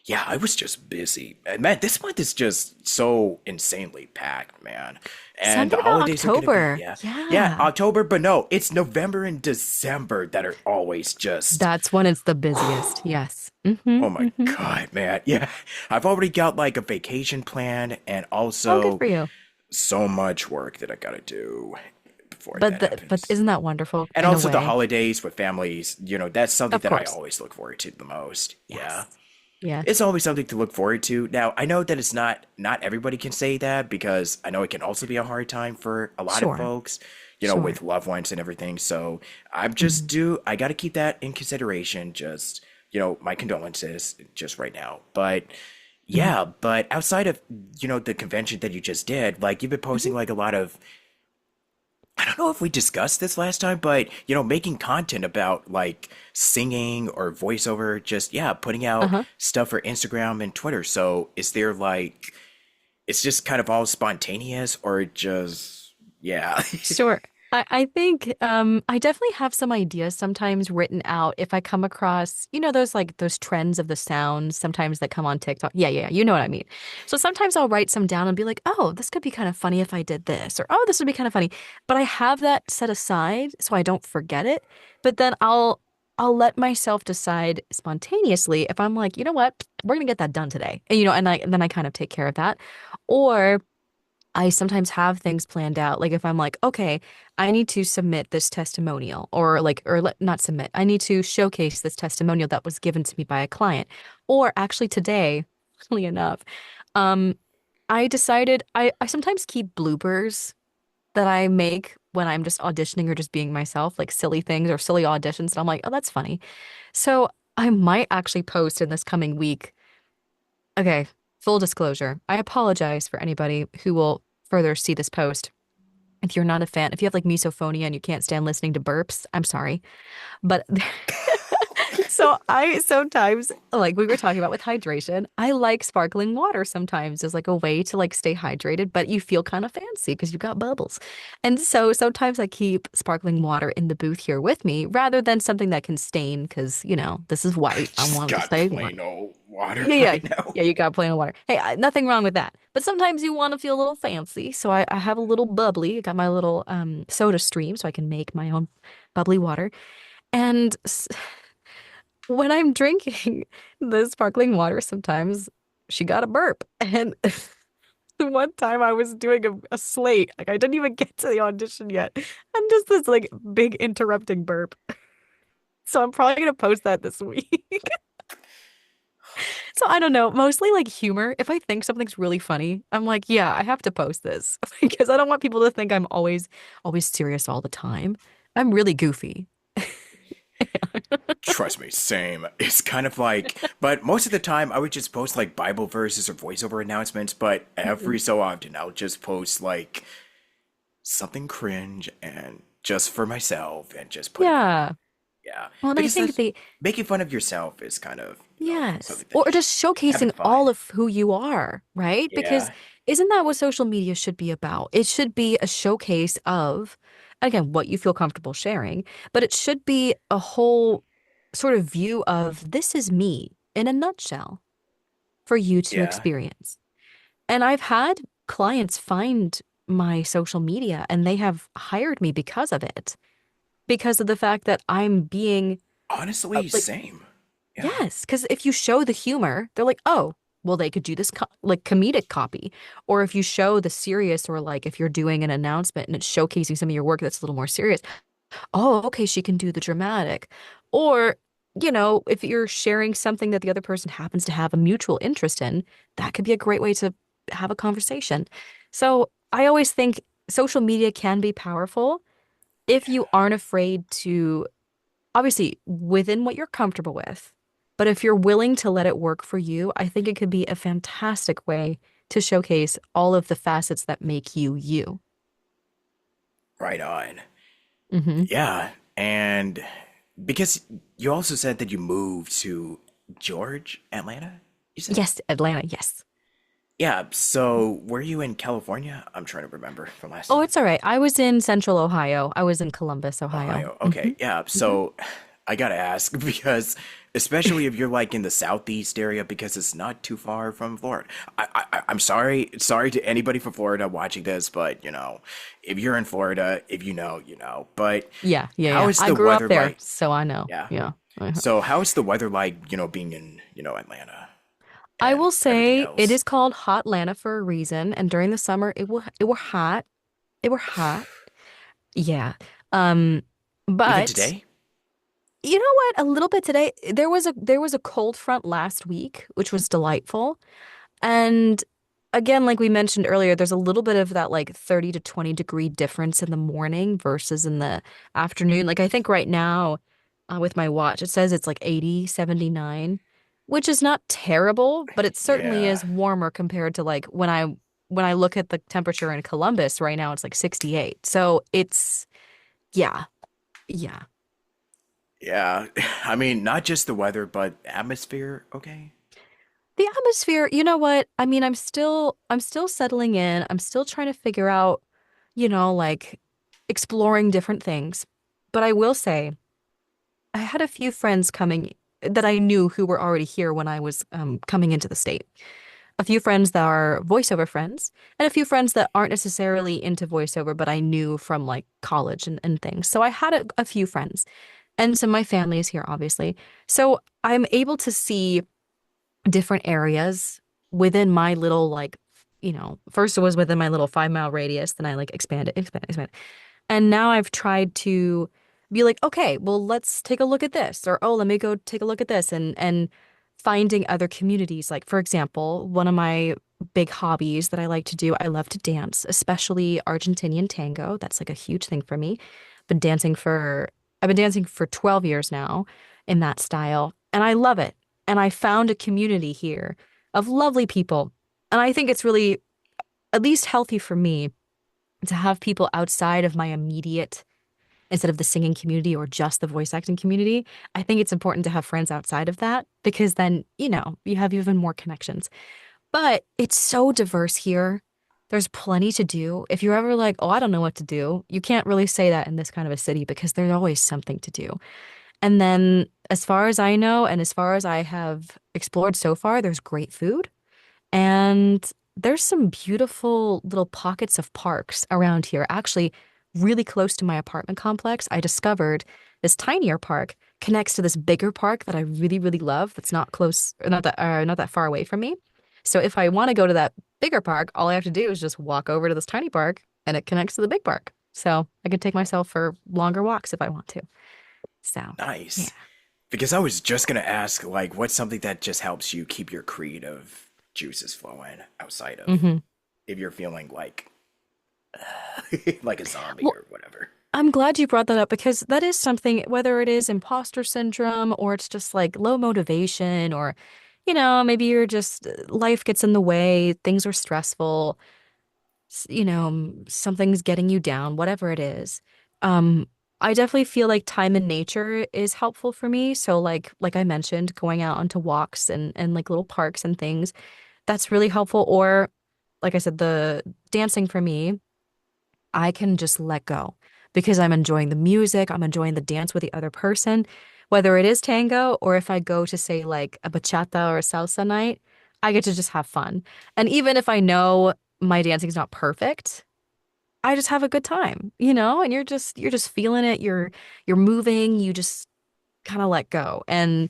Speaker 1: yeah, I was just busy. And man, this month is just so insanely packed, man. And the
Speaker 2: Something about
Speaker 1: holidays are gonna be,
Speaker 2: October.
Speaker 1: yeah,
Speaker 2: Yeah.
Speaker 1: October, but no, it's November and December that are always just,
Speaker 2: That's when it's the busiest. Yes. Mm-hmm.
Speaker 1: oh my
Speaker 2: Mm-hmm.
Speaker 1: God, man. Yeah, I've already got like a vacation plan and
Speaker 2: Oh, good
Speaker 1: also
Speaker 2: for you.
Speaker 1: so much work that I gotta do before
Speaker 2: But
Speaker 1: that
Speaker 2: but
Speaker 1: happens.
Speaker 2: isn't that wonderful
Speaker 1: And
Speaker 2: in a
Speaker 1: also the
Speaker 2: way?
Speaker 1: holidays with families, that's something
Speaker 2: Of
Speaker 1: that I
Speaker 2: course.
Speaker 1: always look forward to the most. Yeah.
Speaker 2: Yes. Yes.
Speaker 1: It's always something to look forward to. Now, I know that it's not everybody can say that because I know it can also be a hard time for a lot of
Speaker 2: Sure.
Speaker 1: folks,
Speaker 2: Sure.
Speaker 1: with loved ones and everything. So
Speaker 2: Mhm.
Speaker 1: I got to keep that in consideration. Just, my condolences just right now. But
Speaker 2: Mhm.
Speaker 1: yeah, but outside of, the convention that you just did, like you've been
Speaker 2: Mhm.
Speaker 1: posting like a lot of, I don't know if we discussed this last time, but making content about like singing or voiceover, just yeah, putting out
Speaker 2: Uh-huh.
Speaker 1: stuff for Instagram and Twitter. So is there like it's just kind of all spontaneous or just yeah.
Speaker 2: Sure. I think I definitely have some ideas sometimes written out if I come across, those like those trends of the sounds sometimes that come on TikTok. Yeah, yeah, you know what I mean. So sometimes I'll write some down and be like, oh, this could be kind of funny if I did this, or oh, this would be kind of funny. But I have that set aside so I don't forget it. But then I'll let myself decide spontaneously if I'm like, you know what, we're gonna get that done today. And then I kind of take care of that. Or I sometimes have things planned out. Like if I'm like, okay, I need to submit this testimonial not submit, I need to showcase this testimonial that was given to me by a client. Or actually today, funnily enough, um, I decided I sometimes keep bloopers that I make when I'm just auditioning or just being myself, like silly things or silly auditions. And I'm like, oh, that's funny. So I might actually post in this coming week. Okay, full disclosure. I apologize for anybody who will further see this post. If you're not a fan, if you have like misophonia and you can't stand listening to burps, I'm sorry. But so I sometimes, like we were talking about with hydration, I like sparkling water sometimes as like a way to like stay hydrated, but you feel kind of fancy because you've got bubbles. And so sometimes I keep sparkling water in the booth here with me rather than something that can stain because, this is
Speaker 1: I
Speaker 2: white. I
Speaker 1: just
Speaker 2: want it to
Speaker 1: got
Speaker 2: stay white.
Speaker 1: plain old water
Speaker 2: Yeah, yeah,
Speaker 1: right now.
Speaker 2: yeah, you got plain old water. Hey, nothing wrong with that. But sometimes you want to feel a little fancy. So I have a little bubbly. I got my little soda stream so I can make my own bubbly water. And when I'm drinking the sparkling water, sometimes she got a burp. And one time I was doing a slate, like I didn't even get to the audition yet. And just this like big interrupting burp. So I'm probably gonna post that this week. So I don't know, mostly like humor. If I think something's really funny, I'm like, yeah, I have to post this because I don't want people to think I'm always serious all the time. I'm really goofy.
Speaker 1: Trust me, same. It's kind of like, but most of the time I would just post like Bible verses or voiceover announcements, but every
Speaker 2: Mhm.
Speaker 1: so often I'll just post like something cringe and just for myself and just put it out.
Speaker 2: Yeah.
Speaker 1: Yeah.
Speaker 2: Well, and I
Speaker 1: Because
Speaker 2: think
Speaker 1: that's
Speaker 2: they
Speaker 1: making fun of yourself is kind of,
Speaker 2: yes.
Speaker 1: something that
Speaker 2: Or
Speaker 1: you should
Speaker 2: just
Speaker 1: having
Speaker 2: showcasing
Speaker 1: fun.
Speaker 2: all of who you are, right? Because
Speaker 1: Yeah.
Speaker 2: isn't that what social media should be about? It should be a showcase of, again, what you feel comfortable sharing, but it should be a whole sort of view of this is me in a nutshell for you to
Speaker 1: Yeah.
Speaker 2: experience. And I've had clients find my social media and they have hired me because of it, because of the fact that I'm being
Speaker 1: Honestly,
Speaker 2: like,
Speaker 1: same. Yeah.
Speaker 2: yes, because if you show the humor, they're like, oh, well, they could do this co like comedic copy. Or if you show the serious, or like if you're doing an announcement and it's showcasing some of your work that's a little more serious, oh, okay, she can do the dramatic. Or, if you're sharing something that the other person happens to have a mutual interest in, that could be a great way to have a conversation. So I always think social media can be powerful if you aren't afraid to, obviously, within what you're comfortable with, But if you're willing to let it work for you, I think it could be a fantastic way to showcase all of the facets that make you you.
Speaker 1: Right on.
Speaker 2: Hmm.
Speaker 1: Yeah, and because you also said that you moved to Atlanta, you said?
Speaker 2: Yes, Atlanta, yes.
Speaker 1: Yeah, so were you in California? I'm trying to remember from last
Speaker 2: Oh,
Speaker 1: time.
Speaker 2: it's all right. I was in Central Ohio. I was in Columbus, Ohio.
Speaker 1: Ohio. Okay, yeah.
Speaker 2: Hmm.
Speaker 1: So I gotta ask because, especially if you're like in the southeast area, because it's not too far from Florida. I'm sorry to anybody from Florida watching this, but if you're in Florida, if you know, you know. But
Speaker 2: Yeah, yeah,
Speaker 1: how
Speaker 2: yeah.
Speaker 1: is
Speaker 2: I
Speaker 1: the
Speaker 2: grew up
Speaker 1: weather
Speaker 2: there,
Speaker 1: like?
Speaker 2: so I know.
Speaker 1: Yeah.
Speaker 2: Yeah.
Speaker 1: So how is the weather like? Being in Atlanta
Speaker 2: I
Speaker 1: and
Speaker 2: will
Speaker 1: everything
Speaker 2: say it
Speaker 1: else.
Speaker 2: is called Hot Atlanta for a reason, and during the summer it were hot. It were hot. Yeah. Um,
Speaker 1: Even
Speaker 2: but
Speaker 1: today?
Speaker 2: you know what? A little bit today. There was a cold front last week, which was delightful. And again, like we mentioned earlier, there's a little bit of that like 30 to 20 degree difference in the morning versus in the afternoon. Like I think right now, with my watch, it says it's like 80, 79, which is not terrible, but it certainly
Speaker 1: Yeah.
Speaker 2: is warmer compared to like when I look at the temperature in Columbus right now, it's like 68. So it's yeah, yeah.
Speaker 1: Yeah. I mean, not just the weather, but atmosphere, okay?
Speaker 2: The atmosphere, you know what? I mean, I'm still settling in. I'm still trying to figure out, like exploring different things. But I will say, I had a few friends coming that I knew who were already here when I was coming into the state. A few friends that are voiceover friends, and a few friends that aren't necessarily into voiceover, but I knew from like college and things. So I had a few friends. And so my family is here, obviously. So I'm able to see different areas within my little like first it was within my little 5 mile radius, then I like expand. And now I've tried to be like, okay, well, let's take a look at this, or oh, let me go take a look at this, and finding other communities. Like for example, one of my big hobbies that I like to do, I love to dance, especially Argentinian tango. That's like a huge thing for me. Been dancing for I've been dancing for 12 years now in that style, and I love it. And I found a community here of lovely people. And I think it's really at least healthy for me to have people outside of my immediate, instead of the singing community or just the voice acting community. I think it's important to have friends outside of that because then, you have even more connections. But it's so diverse here. There's plenty to do. If you're ever like, oh, I don't know what to do, you can't really say that in this kind of a city because there's always something to do. And then, as far as I know, and as far as I have explored so far, there's great food. And there's some beautiful little pockets of parks around here. Actually, really close to my apartment complex, I discovered this tinier park connects to this bigger park that I really, really love. That's not close, or not that far away from me. So if I want to go to that bigger park, all I have to do is just walk over to this tiny park, and it connects to the big park. So I can take myself for longer walks if I want to. So yeah.
Speaker 1: Nice. Because I was just gonna ask, like, what's something that just helps you keep your creative juices flowing outside of
Speaker 2: Hmm.
Speaker 1: if you're feeling like like a zombie
Speaker 2: Well,
Speaker 1: or whatever.
Speaker 2: I'm glad you brought that up because that is something, whether it is imposter syndrome or it's just like low motivation or, maybe you're just life gets in the way, things are stressful, something's getting you down, whatever it is. Um, I definitely feel like time in nature is helpful for me. So like I mentioned, going out onto walks and like little parks and things, that's really helpful. Or like I said, the dancing for me. I can just let go because I'm enjoying the music, I'm enjoying the dance with the other person, whether it is tango or if I go to say like a bachata or a salsa night, I get to just have fun. And even if I know my dancing's not perfect, I just have a good time, and you're just feeling it, you're moving, you just kind of let go. And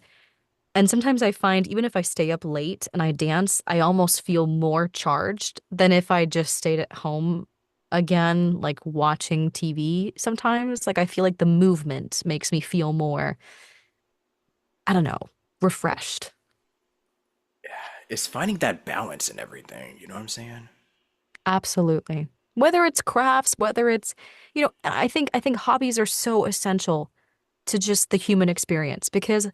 Speaker 2: sometimes I find even if I stay up late and I dance, I almost feel more charged than if I just stayed at home again, like watching TV sometimes. Like I feel like the movement makes me feel more, I don't know, refreshed.
Speaker 1: It's finding that balance in everything, you know what I'm saying?
Speaker 2: Absolutely. Whether it's crafts, whether it's, I think hobbies are so essential to just the human experience because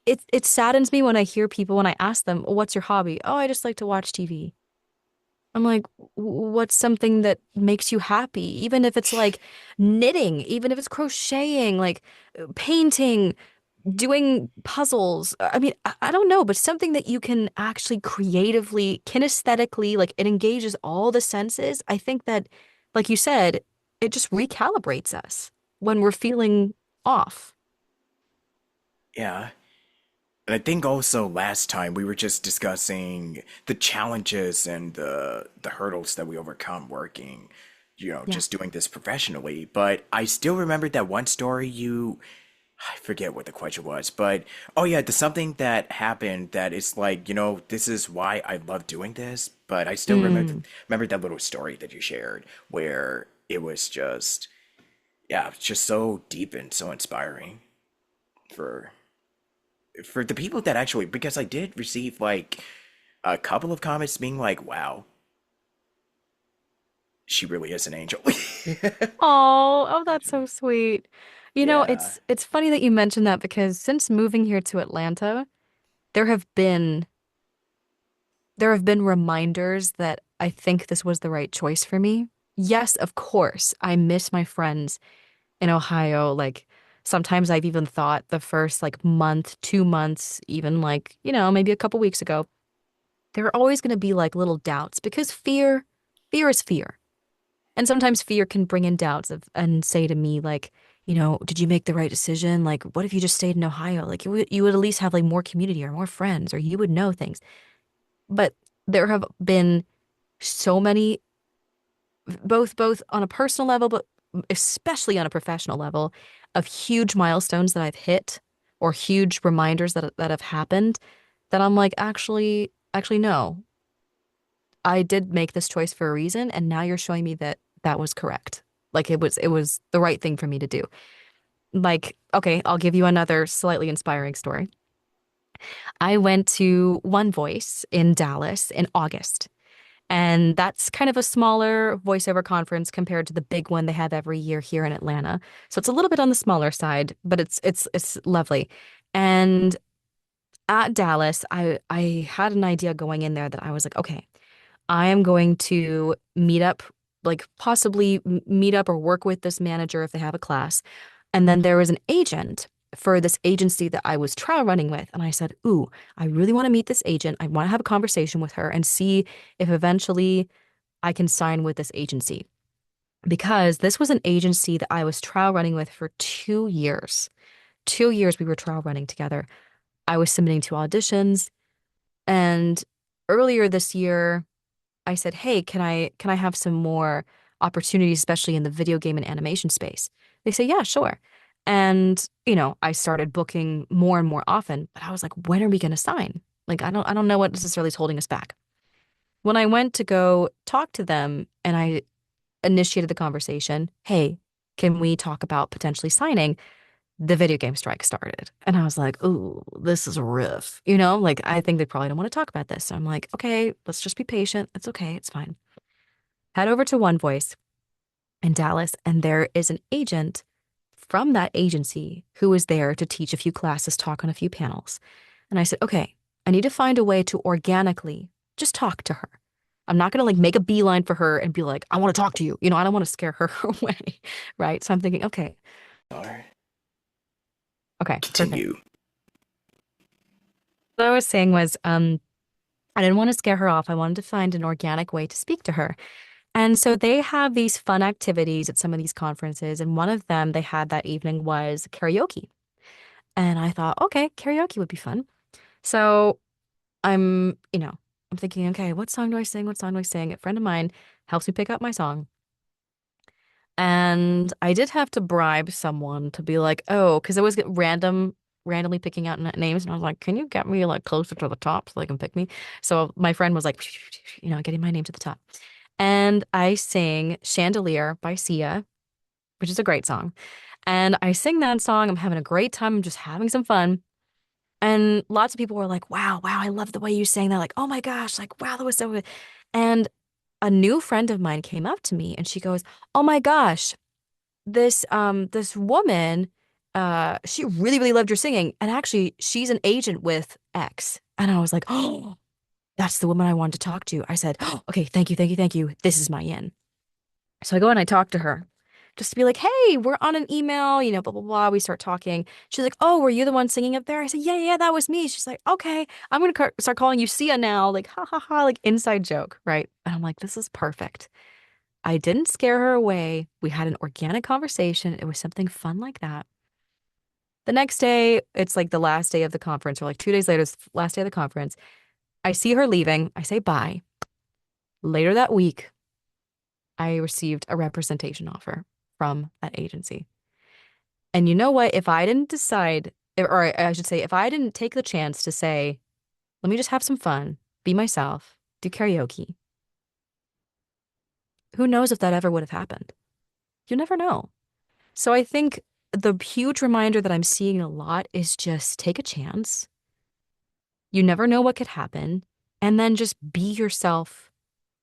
Speaker 2: it saddens me when I hear people when I ask them, "What's your hobby?" "Oh, I just like to watch TV." I'm like, What's something that makes you happy?" Even if it's like knitting, even if it's crocheting, like painting, doing puzzles. I mean, I don't know, but something that you can actually creatively, kinesthetically, like it engages all the senses. I think that, like you said, it just recalibrates us when we're feeling off.
Speaker 1: Yeah. And I think also last time we were just discussing the challenges and the hurdles that we overcome working,
Speaker 2: Yeah.
Speaker 1: just doing this professionally. But I still remember that one story I forget what the question was, but oh yeah, there's something that happened that is like, this is why I love doing this. But I still
Speaker 2: Mm.
Speaker 1: remember that little story that you shared where it was just, yeah, it's just so deep and so inspiring for the people that actually, because I did receive like a couple of comments being like, wow, she really is an angel.
Speaker 2: Oh, that's so sweet. You know,
Speaker 1: Yeah.
Speaker 2: it's funny that you mentioned that because since moving here to Atlanta, there have been there have been reminders that I think this was the right choice for me. Yes, of course, I miss my friends in Ohio. Like sometimes I've even thought the first like month, 2 months, even like, maybe a couple weeks ago, there are always going to be like little doubts because fear is fear. And sometimes fear can bring in doubts and say to me like, did you make the right decision? Like, what if you just stayed in Ohio? Like you would at least have like more community or more friends or you would know things. But there have been so many both on a personal level, but especially on a professional level, of huge milestones that I've hit or huge reminders that have happened that I'm like, actually, no, I did make this choice for a reason, and now you're showing me that that was correct. Like it was the right thing for me to do. Like, okay, I'll give you another slightly inspiring story. I went to One Voice in Dallas in August. And that's kind of a smaller voiceover conference compared to the big one they have every year here in Atlanta. So it's a little bit on the smaller side, but it's lovely. And at Dallas, I had an idea going in there that I was like, okay, I am going to meet up, like possibly meet up or work with this manager if they have a class. And then there was an agent for this agency that I was trial running with. And I said, ooh, I really want to meet this agent. I want to have a conversation with her and see if eventually I can sign with this agency. Because this was an agency that I was trial running with for 2 years. 2 years we were trial running together. I was submitting to auditions. And earlier this year, I said, "Hey, can I have some more opportunities, especially in the video game and animation space?" They say, "Yeah, sure." And, I started booking more and more often, but I was like, "When are we going to sign?" Like I don't know what necessarily is holding us back. When I went to go talk to them and I initiated the conversation, "Hey, can we talk about potentially signing?" The video game strike started. And I was like, "Ooh, this is rough." Like I think they probably don't want to talk about this. So I'm like, "Okay, let's just be patient. It's okay. It's fine." Head over to One Voice in Dallas, and there is an agent from that agency who is there to teach a few classes, talk on a few panels. And I said, okay, I need to find a way to organically just talk to her. I'm not going to like make a beeline for her and be like, I want to talk to you. I don't want to scare her away. Right. So I'm thinking, okay,
Speaker 1: All right.
Speaker 2: okay, perfect.
Speaker 1: Continue.
Speaker 2: What I was saying was, I didn't want to scare her off. I wanted to find an organic way to speak to her. And so they have these fun activities at some of these conferences. And one of them they had that evening was karaoke. And I thought, okay, karaoke would be fun. So I'm thinking, okay, what song do I sing? What song do I sing? A friend of mine helps me pick up my song. And I did have to bribe someone to be like, oh, because it was randomly picking out names. And I was like, can you get me like closer to the top so they can pick me? So my friend was like, getting my name to the top. And I sing Chandelier by Sia, which is a great song. And I sing that song. I'm having a great time. I'm just having some fun. And lots of people were like, wow, wow, I love the way you sang that. Like, oh my gosh, like, wow, that was so good. And a new friend of mine came up to me and she goes, oh my gosh, this woman she really, really loved your singing. And actually, she's an agent with X. And I was like, oh, that's the woman I wanted to talk to. I said, oh, okay, thank you, thank you, thank you. This is my in. So I go and I talk to her just to be like, hey, we're on an email, blah, blah, blah. We start talking. She's like, oh, were you the one singing up there? I said, yeah, yeah, that was me. She's like, okay, I'm going to start calling you Sia now. Like, ha, ha, ha, like inside joke, right? And I'm like, this is perfect. I didn't scare her away. We had an organic conversation. It was something fun like that. The next day, it's like the last day of the conference, or like 2 days later, it's the last day of the conference. I see her leaving. I say bye. Later that week, I received a representation offer from that agency. And you know what? If I didn't decide, or I should say, if I didn't take the chance to say, let me just have some fun, be myself, do karaoke, who knows if that ever would have happened? You never know. So I think the huge reminder that I'm seeing a lot is just take a chance. You never know what could happen. And then just be yourself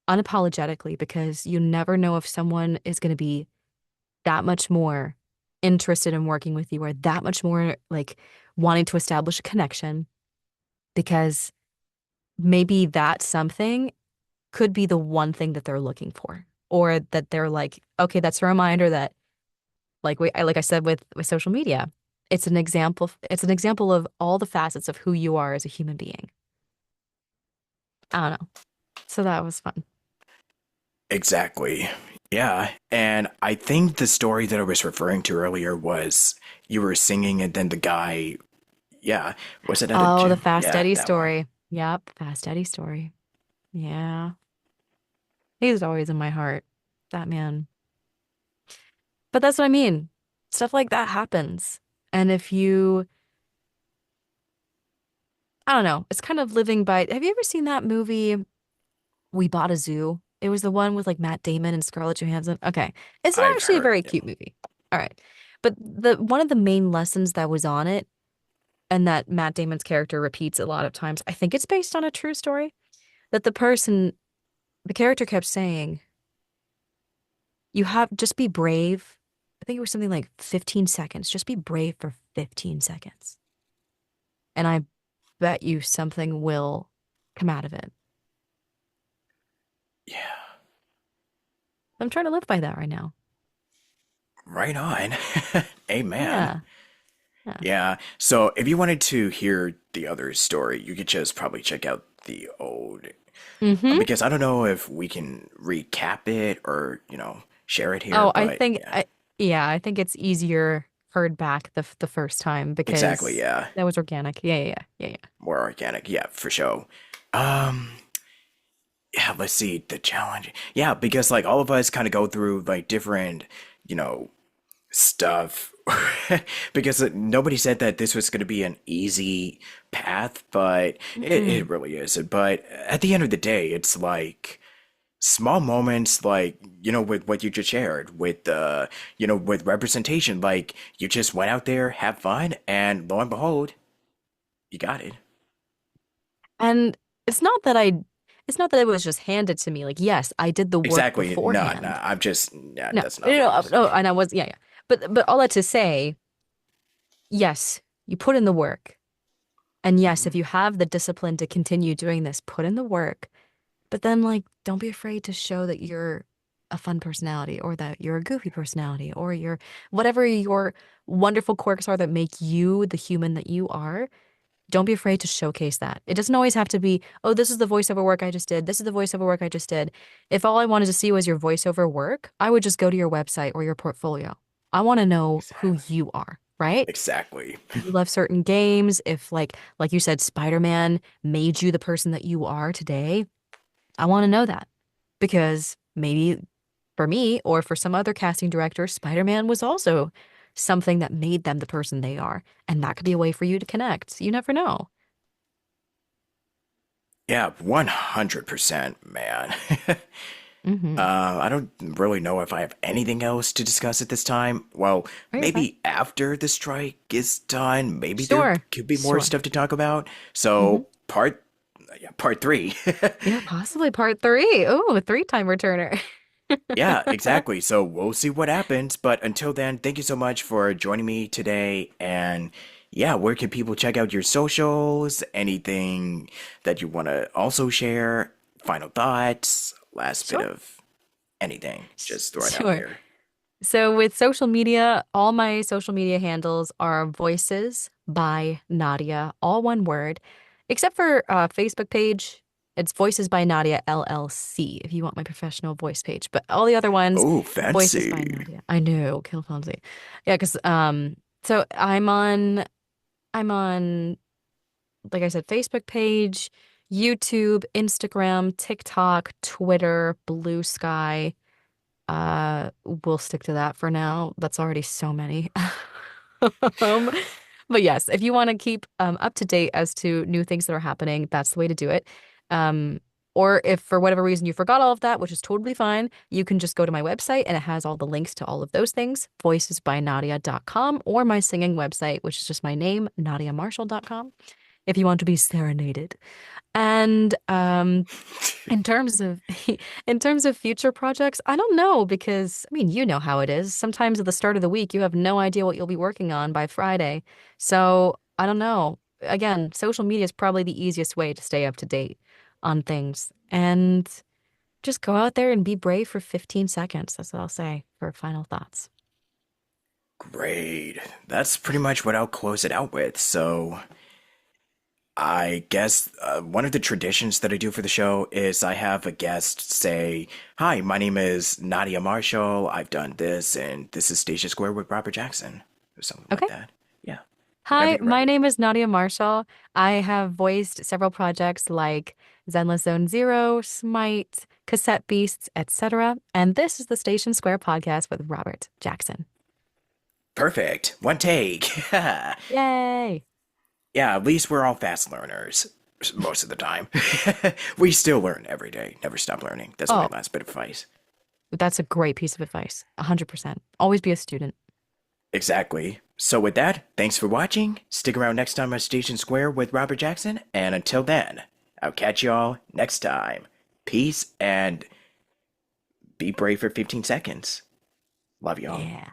Speaker 2: unapologetically because you never know if someone is going to be that much more interested in working with you or that much more like wanting to establish a connection because maybe that something could be the one thing that they're looking for or that they're like, okay, that's a reminder that like I said with social media, it's an example of all the facets of who you are as a human being. I don't know. So that was fun.
Speaker 1: Exactly. Yeah. And I think the story that I was referring to earlier was you were singing and then the guy, yeah, was it at a
Speaker 2: Oh, the
Speaker 1: gym?
Speaker 2: Fast
Speaker 1: Yeah,
Speaker 2: Eddie
Speaker 1: that one.
Speaker 2: story. Yep, Fast Eddie story. Yeah. He's always in my heart. That man. But that's what I mean. Stuff like that happens. And if you, I don't know, it's kind of living by. Have you ever seen that movie, We Bought a Zoo? It was the one with like Matt Damon and Scarlett Johansson. Okay. It's
Speaker 1: I've
Speaker 2: actually a
Speaker 1: heard,
Speaker 2: very
Speaker 1: yeah.
Speaker 2: cute movie. All right. But the one of the main lessons that was on it and that Matt Damon's character repeats a lot of times, I think it's based on a true story, that the character kept saying, you have just be brave. I think it was something like 15 seconds. Just be brave for 15 seconds. And I bet you something will come out of it.
Speaker 1: Yeah.
Speaker 2: I'm trying to live by that right now.
Speaker 1: Right on. Amen.
Speaker 2: Yeah. Yeah.
Speaker 1: Yeah. So if you wanted to hear the other story, you could just probably check out the old,
Speaker 2: Mm-hmm.
Speaker 1: because I don't know if we can recap it or, share it here,
Speaker 2: Oh, I
Speaker 1: but
Speaker 2: think
Speaker 1: yeah,
Speaker 2: I yeah, I think it's easier heard back the first time
Speaker 1: exactly.
Speaker 2: because
Speaker 1: Yeah.
Speaker 2: that was organic. Yeah, yeah, yeah, yeah, yeah.
Speaker 1: More organic. Yeah, for sure. Um, yeah, let's see the challenge. Yeah, because like all of us kind of go through like different, you know, stuff because nobody said that this was going to be an easy path, but it
Speaker 2: Mm-mm.
Speaker 1: really isn't. But at the end of the day, it's like small moments, like, with what you just shared, with with representation, like you just went out there, have fun, and lo and behold, you got it.
Speaker 2: And it's not that I it's not that it was just handed to me. Like, yes, I did the work
Speaker 1: Exactly. No, no,
Speaker 2: beforehand.
Speaker 1: I'm just, yeah,
Speaker 2: No,
Speaker 1: that's
Speaker 2: no,
Speaker 1: not what
Speaker 2: no,
Speaker 1: I was.
Speaker 2: no, and I was, yeah, yeah. But all that to say, yes, you put in the work. And yes,
Speaker 1: Mhm.
Speaker 2: if you have the discipline to continue doing this, put in the work. But then, like, don't be afraid to show that you're a fun personality or that you're a goofy personality or you're whatever your wonderful quirks are that make you the human that you are. Don't be afraid to showcase that. It doesn't always have to be, oh, this is the voiceover work I just did. This is the voiceover work I just did. If all I wanted to see was your voiceover work, I would just go to your website or your portfolio. I want to know who
Speaker 1: Exactly.
Speaker 2: you are, right?
Speaker 1: Exactly.
Speaker 2: If you love certain games, if like you said, Spider-Man made you the person that you are today, I want to know that because maybe for me or for some other casting director, Spider-Man was also something that made them the person they are. And that could be a way for you to connect. You never know.
Speaker 1: Yeah, 100%, man.
Speaker 2: Hmm.
Speaker 1: I don't really know if I have anything else to discuss at this time. Well,
Speaker 2: Oh, you're fine.
Speaker 1: maybe after the strike is done, maybe there
Speaker 2: Sure.
Speaker 1: could be more
Speaker 2: Sure.
Speaker 1: stuff to talk about.
Speaker 2: Hmm.
Speaker 1: So, part 3.
Speaker 2: Yeah, possibly part three. Oh, a three-time returner.
Speaker 1: Yeah, exactly. So we'll see what happens. But until then, thank you so much for joining me today. And yeah, where can people check out your socials? Anything that you want to also share? Final thoughts? Last bit
Speaker 2: Sure.
Speaker 1: of anything? Just throw it out
Speaker 2: Sure.
Speaker 1: there.
Speaker 2: So with social media, all my social media handles are Voices by Nadia, all one word, except for Facebook page. It's Voices by Nadia LLC if you want my professional voice page. But all the other ones,
Speaker 1: Oh,
Speaker 2: Voices by
Speaker 1: fancy.
Speaker 2: Nadia. I know, kill clumsy. Yeah, because so I'm on like I said, Facebook page, YouTube, Instagram, TikTok, Twitter, Blue Sky. We'll stick to that for now. That's already so many. Um, but yes, if you want to keep up to date as to new things that are happening, that's the way to do it. Um, or if for whatever reason you forgot all of that, which is totally fine, you can just go to my website and it has all the links to all of those things, voicesbynadia.com, or my singing website, which is just my name, nadiamarshall.com, if you want to be serenaded. And in terms of in terms of future projects, I don't know because I mean, you know how it is. Sometimes at the start of the week, you have no idea what you'll be working on by Friday. So, I don't know. Again, social media is probably the easiest way to stay up to date on things. And just go out there and be brave for 15 seconds. That's what I'll say for final thoughts.
Speaker 1: Great. That's pretty much what I'll close it out with. So I guess one of the traditions that I do for the show is I have a guest say, "Hi, my name is Nadia Marshall. I've done this, and this is Station Square with Robert Jackson," or something like
Speaker 2: Okay.
Speaker 1: that. Yeah, whenever
Speaker 2: Hi,
Speaker 1: you're
Speaker 2: my
Speaker 1: ready.
Speaker 2: name is Nadia Marshall. I have voiced several projects like Zenless Zone Zero, Smite, Cassette Beasts, etc. And this is the Station Square podcast with Robert Jackson.
Speaker 1: Perfect. One take.
Speaker 2: Yay!
Speaker 1: Yeah, at least we're all fast learners most of the time. We still learn every day. Never stop learning. That's my
Speaker 2: Oh,
Speaker 1: last bit of advice.
Speaker 2: that's a great piece of advice. 100%. Always be a student.
Speaker 1: Exactly. So with that, thanks for watching. Stick around next time on Station Square with Robert Jackson, and until then, I'll catch y'all next time. Peace and be brave for 15 seconds. Love y'all.
Speaker 2: Yeah.